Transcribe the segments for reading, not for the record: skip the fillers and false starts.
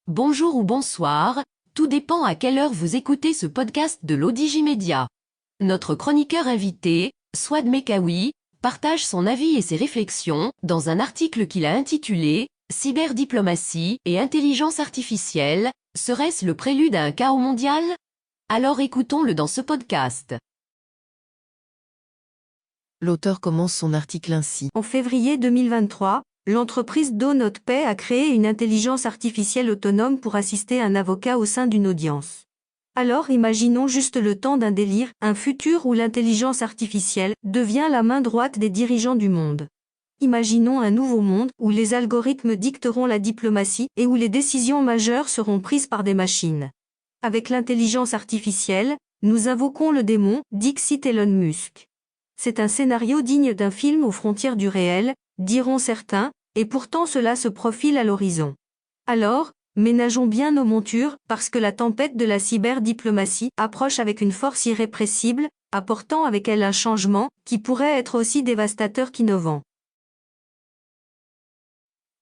Bonjour ou bonsoir, tout dépend à quelle heure vous écoutez ce podcast de l'Odigimédia. Notre chroniqueur invité, Souad Mekawi, partage son avis et ses réflexions dans un article qu'il a intitulé « Cyberdiplomatie et intelligence artificielle, serait-ce le prélude à un chaos mondial ?» Alors écoutons-le dans ce podcast. L'auteur commence son article ainsi. En février 2023, l'entreprise DoNotPay a créé une intelligence artificielle autonome pour assister un avocat au sein d'une audience. Alors imaginons juste le temps d'un délire, un futur où l'intelligence artificielle devient la main droite des dirigeants du monde. Imaginons un nouveau monde où les algorithmes dicteront la diplomatie et où les décisions majeures seront prises par des machines. Avec l'intelligence artificielle, nous invoquons le démon, dixit Elon Musk. C'est un scénario digne d'un film aux frontières du réel, diront certains, et pourtant cela se profile à l'horizon. Alors, ménageons bien nos montures, parce que la tempête de la cyberdiplomatie approche avec une force irrépressible, apportant avec elle un changement qui pourrait être aussi dévastateur qu'innovant.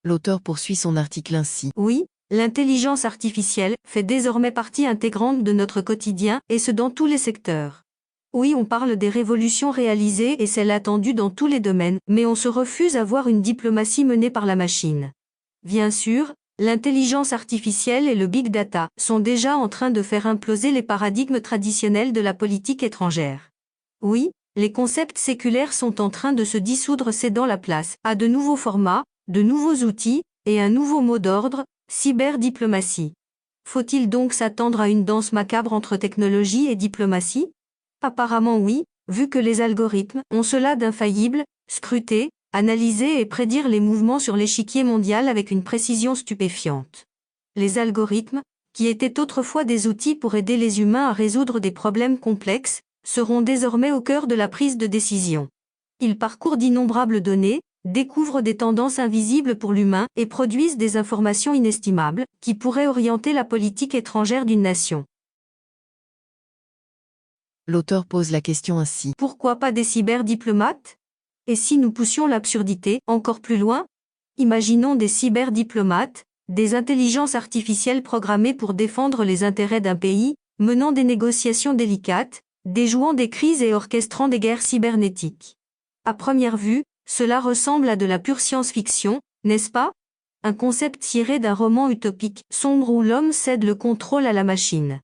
L'auteur poursuit son article ainsi. Oui, l'intelligence artificielle fait désormais partie intégrante de notre quotidien, et ce dans tous les secteurs. Oui, on parle des révolutions réalisées et celles attendues dans tous les domaines, mais on se refuse à voir une diplomatie menée par la machine. Bien sûr, l'intelligence artificielle et le big data sont déjà en train de faire imploser les paradigmes traditionnels de la politique étrangère. Oui, les concepts séculaires sont en train de se dissoudre, cédant la place à de nouveaux formats, de nouveaux outils, et un nouveau mot d'ordre, cyberdiplomatie. Faut-il donc s'attendre à une danse macabre entre technologie et diplomatie ? Apparemment oui, vu que les algorithmes ont cela d'infaillible, scruter, analyser et prédire les mouvements sur l'échiquier mondial avec une précision stupéfiante. Les algorithmes, qui étaient autrefois des outils pour aider les humains à résoudre des problèmes complexes, seront désormais au cœur de la prise de décision. Ils parcourent d'innombrables données, découvrent des tendances invisibles pour l'humain et produisent des informations inestimables, qui pourraient orienter la politique étrangère d'une nation. L'auteur pose la question ainsi. Pourquoi pas des cyberdiplomates ? Et si nous poussions l'absurdité encore plus loin ? Imaginons des cyberdiplomates, des intelligences artificielles programmées pour défendre les intérêts d'un pays, menant des négociations délicates, déjouant des crises et orchestrant des guerres cybernétiques. À première vue, cela ressemble à de la pure science-fiction, n'est-ce pas ? Un concept tiré d'un roman utopique, sombre où l'homme cède le contrôle à la machine.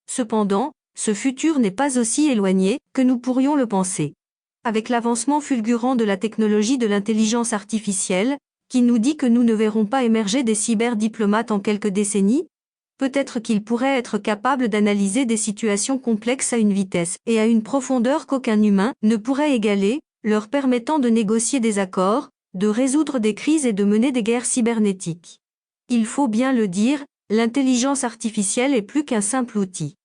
Cependant, ce futur n'est pas aussi éloigné que nous pourrions le penser. Avec l'avancement fulgurant de la technologie de l'intelligence artificielle, qui nous dit que nous ne verrons pas émerger des cyberdiplomates en quelques décennies, peut-être qu'ils pourraient être capables d'analyser des situations complexes à une vitesse et à une profondeur qu'aucun humain ne pourrait égaler, leur permettant de négocier des accords, de résoudre des crises et de mener des guerres cybernétiques. Il faut bien le dire, l'intelligence artificielle est plus qu'un simple outil.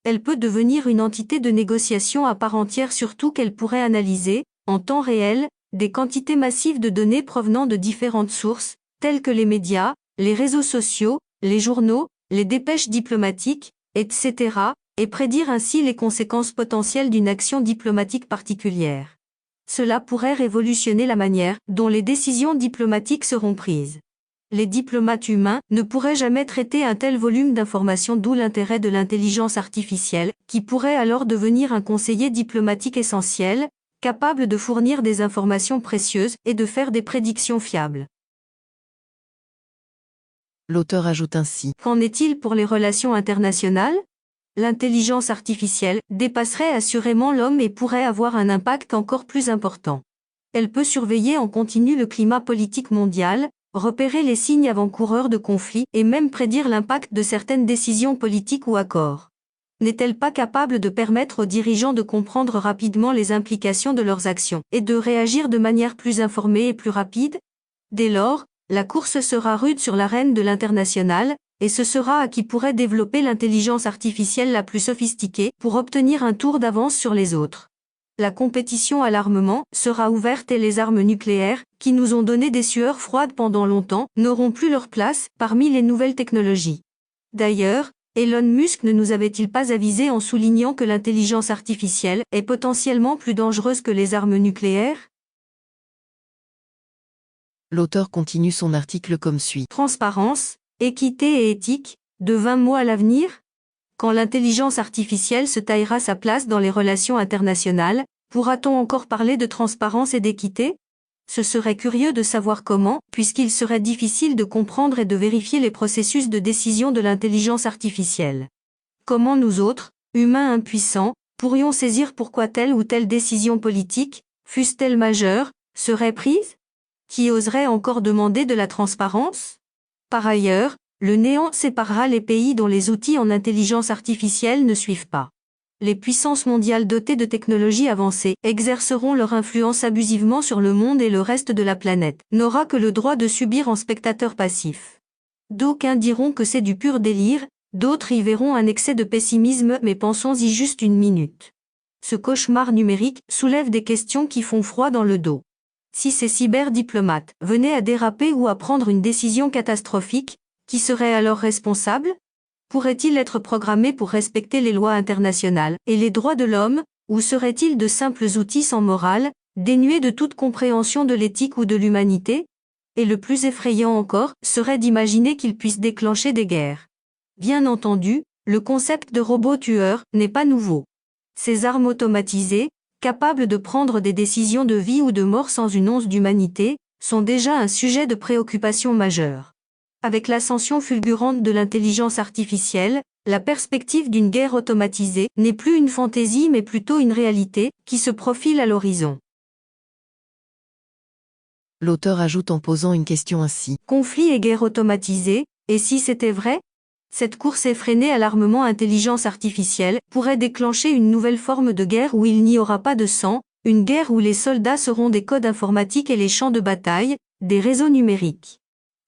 Elle peut devenir une entité de négociation à part entière, surtout qu'elle pourrait analyser, en temps réel, des quantités massives de données provenant de différentes sources, telles que les médias, les réseaux sociaux, les journaux, les dépêches diplomatiques, etc., et prédire ainsi les conséquences potentielles d'une action diplomatique particulière. Cela pourrait révolutionner la manière dont les décisions diplomatiques seront prises. Les diplomates humains ne pourraient jamais traiter un tel volume d'informations, d'où l'intérêt de l'intelligence artificielle, qui pourrait alors devenir un conseiller diplomatique essentiel, capable de fournir des informations précieuses et de faire des prédictions fiables. L'auteur ajoute ainsi. Qu'en est-il pour les relations internationales ? L'intelligence artificielle dépasserait assurément l'homme et pourrait avoir un impact encore plus important. Elle peut surveiller en continu le climat politique mondial, repérer les signes avant-coureurs de conflits et même prédire l'impact de certaines décisions politiques ou accords. N'est-elle pas capable de permettre aux dirigeants de comprendre rapidement les implications de leurs actions et de réagir de manière plus informée et plus rapide ? Dès lors, la course sera rude sur l'arène de l'international, et ce sera à qui pourrait développer l'intelligence artificielle la plus sophistiquée pour obtenir un tour d'avance sur les autres. La compétition à l'armement sera ouverte et les armes nucléaires, qui nous ont donné des sueurs froides pendant longtemps, n'auront plus leur place parmi les nouvelles technologies. D'ailleurs, Elon Musk ne nous avait-il pas avisé en soulignant que l'intelligence artificielle est potentiellement plus dangereuse que les armes nucléaires ? L'auteur continue son article comme suit. Transparence, équité et éthique, de 20 mots à l'avenir? Quand l'intelligence artificielle se taillera sa place dans les relations internationales, pourra-t-on encore parler de transparence et d'équité? Ce serait curieux de savoir comment, puisqu'il serait difficile de comprendre et de vérifier les processus de décision de l'intelligence artificielle. Comment nous autres, humains impuissants, pourrions saisir pourquoi telle ou telle décision politique, fût-elle majeure, serait prise? Qui oserait encore demander de la transparence? Par ailleurs, le néant séparera les pays dont les outils en intelligence artificielle ne suivent pas. Les puissances mondiales dotées de technologies avancées exerceront leur influence abusivement sur le monde et le reste de la planète n'aura que le droit de subir en spectateur passif. D'aucuns diront que c'est du pur délire, d'autres y verront un excès de pessimisme, mais pensons-y juste une minute. Ce cauchemar numérique soulève des questions qui font froid dans le dos. Si ces cyberdiplomates venaient à déraper ou à prendre une décision catastrophique, qui serait alors responsable? Pourrait-il être programmé pour respecter les lois internationales et les droits de l'homme, ou seraient-ils de simples outils sans morale, dénués de toute compréhension de l'éthique ou de l'humanité? Et le plus effrayant encore, serait d'imaginer qu'ils puissent déclencher des guerres. Bien entendu, le concept de robot tueur n'est pas nouveau. Ces armes automatisées, capables de prendre des décisions de vie ou de mort sans une once d'humanité, sont déjà un sujet de préoccupation majeure. Avec l'ascension fulgurante de l'intelligence artificielle, la perspective d'une guerre automatisée n'est plus une fantaisie mais plutôt une réalité qui se profile à l'horizon. L'auteur ajoute en posant une question ainsi. Conflit et guerre automatisée, et si c'était vrai? Cette course effrénée à l'armement intelligence artificielle pourrait déclencher une nouvelle forme de guerre où il n'y aura pas de sang, une guerre où les soldats seront des codes informatiques et les champs de bataille, des réseaux numériques.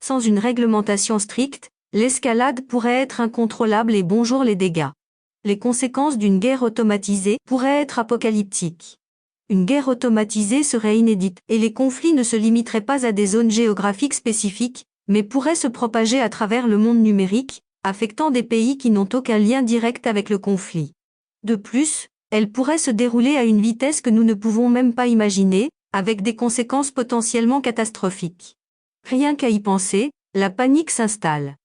Sans une réglementation stricte, l'escalade pourrait être incontrôlable et bonjour les dégâts. Les conséquences d'une guerre automatisée pourraient être apocalyptiques. Une guerre automatisée serait inédite et les conflits ne se limiteraient pas à des zones géographiques spécifiques, mais pourraient se propager à travers le monde numérique, affectant des pays qui n'ont aucun lien direct avec le conflit. De plus, elle pourrait se dérouler à une vitesse que nous ne pouvons même pas imaginer, avec des conséquences potentiellement catastrophiques. Rien qu'à y penser, la panique s'installe.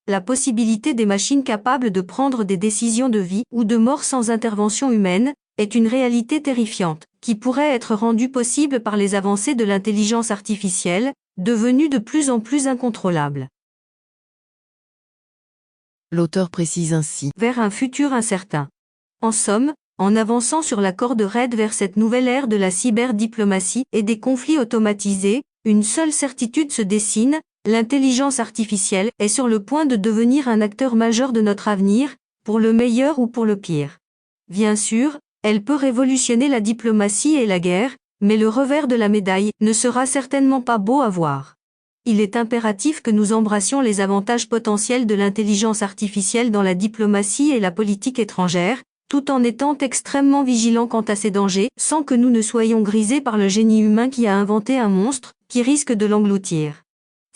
La possibilité des machines capables de prendre des décisions de vie ou de mort sans intervention humaine est une réalité terrifiante, qui pourrait être rendue possible par les avancées de l'intelligence artificielle, devenues de plus en plus incontrôlables. L'auteur précise ainsi. Vers un futur incertain. En somme, en avançant sur la corde raide vers cette nouvelle ère de la cyberdiplomatie et des conflits automatisés, une seule certitude se dessine, l'intelligence artificielle est sur le point de devenir un acteur majeur de notre avenir, pour le meilleur ou pour le pire. Bien sûr, elle peut révolutionner la diplomatie et la guerre, mais le revers de la médaille ne sera certainement pas beau à voir. Il est impératif que nous embrassions les avantages potentiels de l'intelligence artificielle dans la diplomatie et la politique étrangère, tout en étant extrêmement vigilants quant à ses dangers, sans que nous ne soyons grisés par le génie humain qui a inventé un monstre, qui risque de l'engloutir.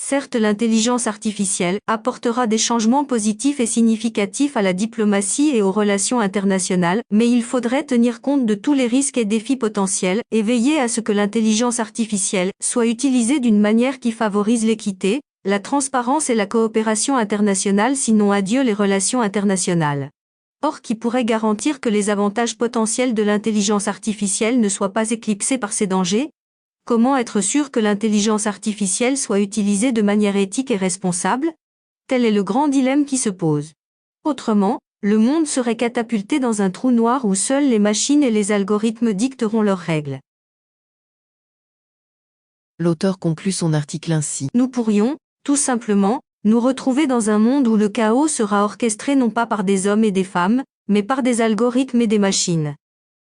Certes, l'intelligence artificielle apportera des changements positifs et significatifs à la diplomatie et aux relations internationales, mais il faudrait tenir compte de tous les risques et défis potentiels, et veiller à ce que l'intelligence artificielle soit utilisée d'une manière qui favorise l'équité, la transparence et la coopération internationale, sinon adieu les relations internationales. Or, qui pourrait garantir que les avantages potentiels de l'intelligence artificielle ne soient pas éclipsés par ces dangers? Comment être sûr que l'intelligence artificielle soit utilisée de manière éthique et responsable? Tel est le grand dilemme qui se pose. Autrement, le monde serait catapulté dans un trou noir où seules les machines et les algorithmes dicteront leurs règles. L'auteur conclut son article ainsi. Nous pourrions, tout simplement, nous retrouver dans un monde où le chaos sera orchestré non pas par des hommes et des femmes, mais par des algorithmes et des machines.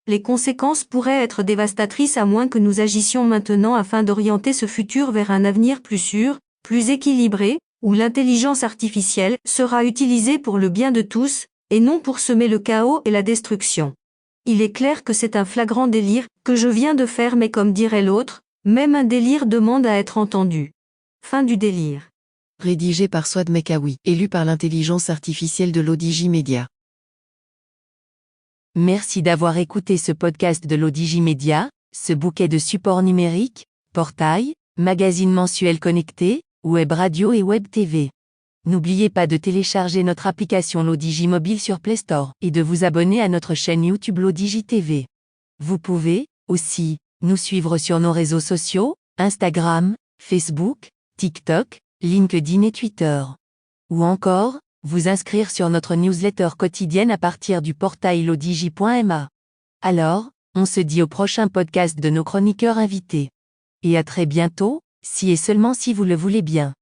Les conséquences pourraient être dévastatrices à moins que nous agissions maintenant afin d'orienter ce futur vers un avenir plus sûr, plus équilibré, où l'intelligence artificielle sera utilisée pour le bien de tous, et non pour semer le chaos et la destruction. Il est clair que c'est un flagrant délire que je viens de faire, mais comme dirait l'autre, même un délire demande à être entendu. Fin du délire. Rédigé par Swad Mekawi, élu par l'intelligence artificielle de l'ODigiMedia. Merci d'avoir écouté ce podcast de l'ODigiMedia, ce bouquet de supports numériques, portail, magazine mensuel connecté, web radio et web TV. N'oubliez pas de télécharger notre application l'Odigi Mobile sur Play Store et de vous abonner à notre chaîne YouTube l'Odigi TV. Vous pouvez, aussi, nous suivre sur nos réseaux sociaux, Instagram, Facebook, TikTok, LinkedIn et Twitter. Ou encore, vous inscrire sur notre newsletter quotidienne à partir du portail lodigi.ma. Alors, on se dit au prochain podcast de nos chroniqueurs invités. Et à très bientôt, si et seulement si vous le voulez bien.